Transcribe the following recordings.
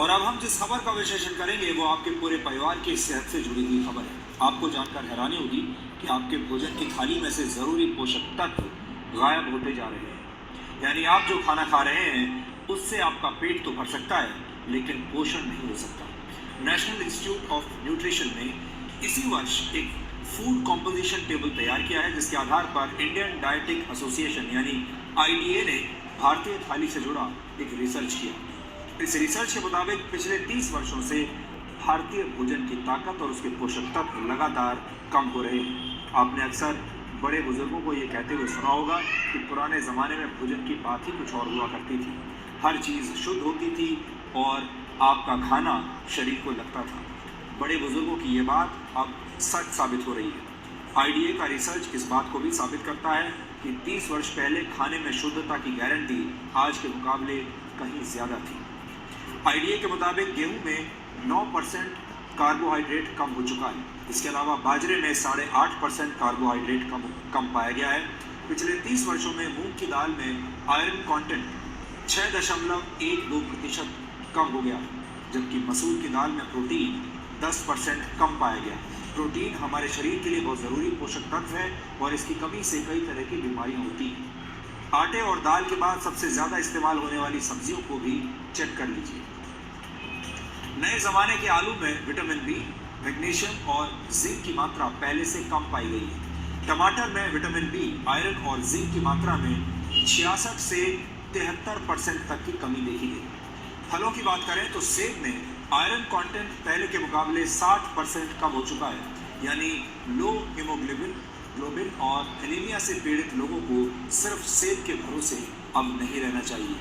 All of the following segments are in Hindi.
और अब हम जिस खबर का विश्लेषण करेंगे वो आपके पूरे परिवार की सेहत से जुड़ी हुई खबर है। आपको जानकर हैरानी होगी कि आपके भोजन की थाली में से जरूरी पोषक तत्व गायब होते जा रहे हैं। यानी आप जो खाना खा रहे हैं उससे आपका पेट तो भर सकता है लेकिन पोषण नहीं हो सकता। नेशनल इंस्टीट्यूट ऑफ न्यूट्रिशन ने इसी वर्ष एक फूड कॉम्पोजिशन टेबल तैयार किया है, जिसके आधार पर इंडियन डायटिक एसोसिएशन यानी IDA ने भारतीय थाली से जुड़ा एक रिसर्च किया। इस रिसर्च के मुताबिक पिछले 30 वर्षों से भारतीय भोजन की ताकत और उसके पोषक तत्व लगातार कम हो रहे हैं। आपने अक्सर बड़े बुजुर्गों को ये कहते हुए सुना होगा कि पुराने ज़माने में भोजन की बात ही कुछ और हुआ करती थी। हर चीज़ शुद्ध होती थी और आपका खाना शरीर को लगता था। बड़े बुजुर्गों की ये बात अब सच साबित हो रही है। IDA का रिसर्च इस बात को भी साबित करता है कि 30 वर्ष पहले खाने में शुद्धता की गारंटी आज के मुकाबले कहीं ज़्यादा थी। IDA के मुताबिक गेहूं में 9% कार्बोहाइड्रेट कम हो चुका है। इसके अलावा बाजरे में 8.5% कार्बोहाइड्रेट कम पाया गया है। पिछले 30 वर्षों में मूंग की दाल में आयरन कंटेंट 6.12% कम हो गया है, जबकि मसूर की दाल में प्रोटीन 10% कम पाया गया। प्रोटीन हमारे शरीर के लिए बहुत ज़रूरी पोषक तत्व है और इसकी कमी से कई तरह की बीमारियां होती हैं। आटे और दाल के बाद सबसे ज़्यादा इस्तेमाल होने वाली सब्जियों को भी चेक कर लीजिए। नए ज़माने के आलू में विटामिन बी, मैग्नीशियम और जिंक की मात्रा पहले से कम पाई गई है। टमाटर में विटामिन बी, आयरन और जिंक की मात्रा में 66 से 73% तक की कमी देखी गई। फलों की बात करें तो सेब में आयरन कंटेंट पहले के मुकाबले 60% कम हो चुका है। यानी लो हीमोग्लोबिन और एनीमिया से पीड़ित लोगों को सिर्फ सेब के भरोसे अब नहीं रहना चाहिए।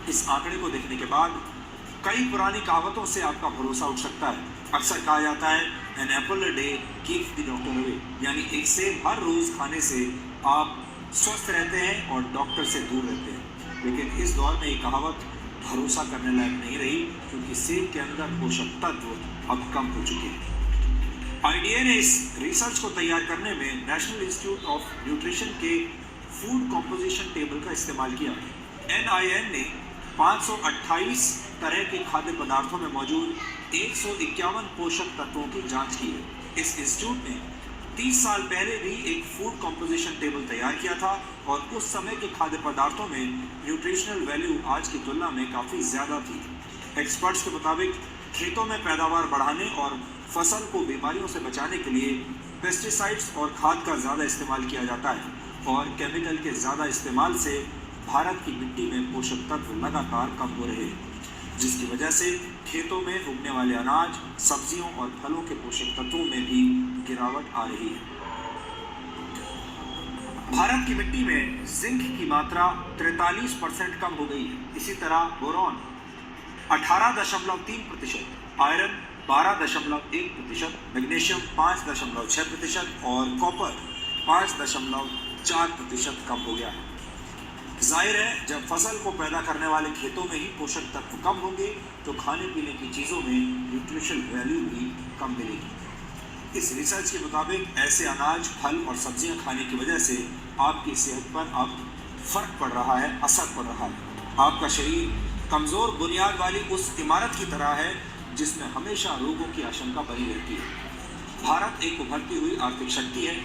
इस आंकड़े को देखने के बाद कई पुरानी कहावतों से आपका भरोसा उठ सकता है। अक्सर कहा जाता है an apple a day keeps the doctor away, यानी एक सेब हर रोज खाने से आप स्वस्थ रहते हैं और डॉक्टर से दूर रहते हैं। लेकिन इस दौर में ये कहावत भरोसा करने लायक नहीं रही, क्योंकि सेब के अंदर पोषक तत्व अब कम हो चुके हैं। IDA ने इस रिसर्च को तैयार करने में नेशनल इंस्टीट्यूट ऑफ न्यूट्रिशन के फूड कॉम्पोजिशन टेबल का इस्तेमाल किया। NIN ने 528 तरह के खाद्य पदार्थों में मौजूद 151 पोषक तत्वों की जांच की है। इस इंस्टीट्यूट ने 30 साल पहले भी एक फूड कॉम्पोजिशन टेबल तैयार किया था और उस समय के खाद्य पदार्थों में न्यूट्रिशनल वैल्यू आज की तुलना में काफ़ी ज़्यादा थी। एक्सपर्ट्स के मुताबिक खेतों में पैदावार बढ़ाने और फसल को बीमारियों से बचाने के लिए पेस्टिसाइड्स और खाद का ज़्यादा इस्तेमाल किया जाता है और केमिकल के ज़्यादा इस्तेमाल से भारत की मिट्टी में पोषक तत्व लगातार कम हो रहे हैं, जिसकी वजह से खेतों में उगने वाले अनाज, सब्जियों और फलों के पोषक तत्वों में भी गिरावट आ रही है। भारत की मिट्टी में जिंक की मात्रा 43% कम हो गई है। इसी तरह बोरॉन 18.3%, आयरन 12.1%, मैग्नीशियम 5.6% और कॉपर 5.4% कम हो गया है। जाहिर है, जब फसल को पैदा करने वाले खेतों में ही पोषक तत्व कम होंगे तो खाने पीने की चीज़ों में न्यूट्रिशनल वैल्यू भी कम मिलेगी। इस रिसर्च के मुताबिक ऐसे अनाज, फल और सब्जियां खाने की वजह से आपकी सेहत पर अब फर्क पड़ रहा है, असर पड़ रहा है। आपका शरीर कमज़ोर बुनियाद वाली उस इमारत की तरह है जिसमें हमेशा रोगों की आशंका बनी रहती है। भारत एक उभरती हुई आर्थिक शक्ति है।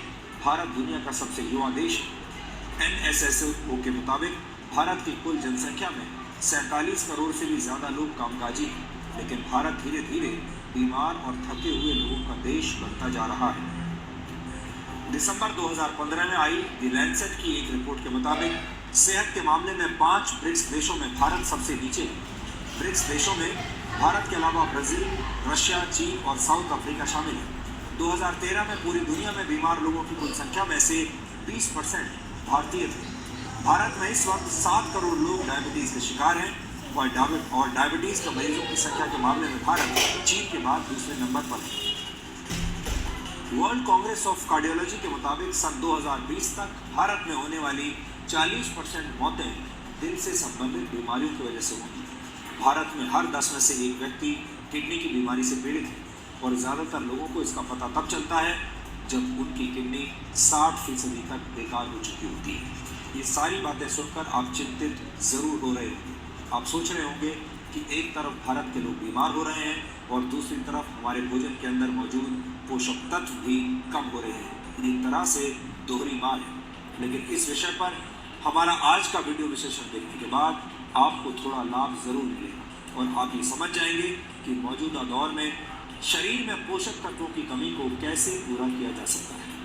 भारत दुनिया का सबसे युवा देश है। NSSO के मुताबिक भारत की कुल जनसंख्या में 47 करोड़ से भी ज़्यादा लोग कामकाजी हैं, लेकिन भारत धीरे धीरे बीमार और थके हुए लोगों का देश बनता जा रहा है। दिसंबर 2015 में आई द लैंसेट की एक रिपोर्ट के मुताबिक सेहत के मामले में 5 ब्रिक्स देशों में भारत सबसे नीचे है। ब्रिक्स देशों में भारत के अलावा ब्राज़ील, रशिया, चीन और साउथ अफ्रीका शामिल है। 2013 में पूरी दुनिया में बीमार लोगों की कुल संख्या में से 20% भारतीय थे। भारत में इस वक्त 7 करोड़ लोग डायबिटीज़ के शिकार हैं और डायबिटीज़ के मरीजों की संख्या के मामले में भारत चीन के बाद दूसरे नंबर पर है। वर्ल्ड कांग्रेस ऑफ कार्डियोलॉजी के मुताबिक सन 2020 तक भारत में होने वाली 40% मौतें दिल से संबंधित बीमारियों की वजह से होंगी। भारत में हर 10 में से एक व्यक्ति किडनी की बीमारी से पीड़ित है और ज़्यादातर लोगों को इसका पता तब चलता है जब उनकी किडनी 60% तक बेकार हो चुकी होती है। ये सारी बातें सुनकर आप चिंतित ज़रूर हो रहे होंगे। आप सोच रहे होंगे कि एक तरफ भारत के लोग बीमार हो रहे हैं और दूसरी तरफ हमारे भोजन के अंदर मौजूद पोषक तत्व भी कम हो रहे हैं। एक तरह से दोहरी मार है। लेकिन इस विषय पर हमारा आज का वीडियो विश्लेषण देखने के बाद आपको थोड़ा लाभ जरूर मिलेगा और आप ये समझ जाएंगे कि मौजूदा दौर में शरीर में पोषक तत्वों की कमी को कैसे पूरा किया जा सकता है।